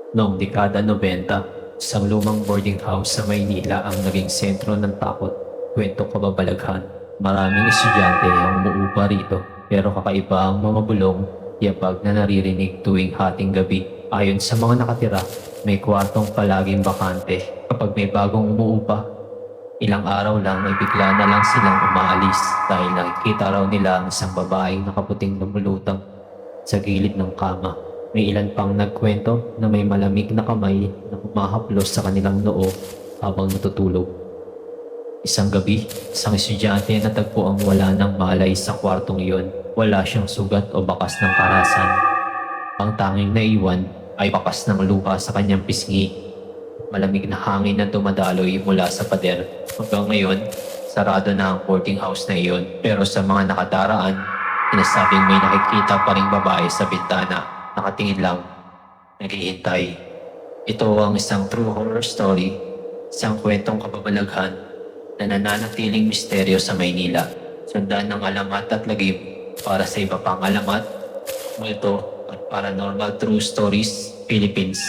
Noong dekada 90, isang lumang boarding house sa Maynila ang naging sentro ng takot, kwento kababalaghan. Maraming estudyante ang umuupa rito, pero kakaiba ang mga bulong, yabag na naririnig tuwing hating gabi. Ayon sa mga nakatira, may kwartong palaging bakante. Kapag may bagong umuupa, ilang araw lang ay bigla na lang silang umaalis dahil nakikita raw nila ang isang babaeng nakaputing lumulutang sa gilid ng kama. May ilan pang nagkwento na may malamig na kamay na humahaplos sa kanilang noo habang natutulog. Isang gabi, isang estudyante natagpo ang wala ng malay sa kwartong iyon. Wala siyang sugat o bakas ng karahasan. Ang tanging naiwan ay bakas ng lupa sa kanyang pisngi. Malamig na hangin na dumadaloy mula sa pader. Hanggang ngayon, sarado na ang boarding house na iyon. Pero sa mga nakadaraan, sinasabing may nakikita pa ring babae sa bintana. Nakatingin lang, naghihintay. Ito ang isang true horror story, isang kwentong kababalaghan na nananatiling misteryo sa Maynila. Sundan ng alamat at lagim para sa iba pang alamat, multo at paranormal true stories, Philippines.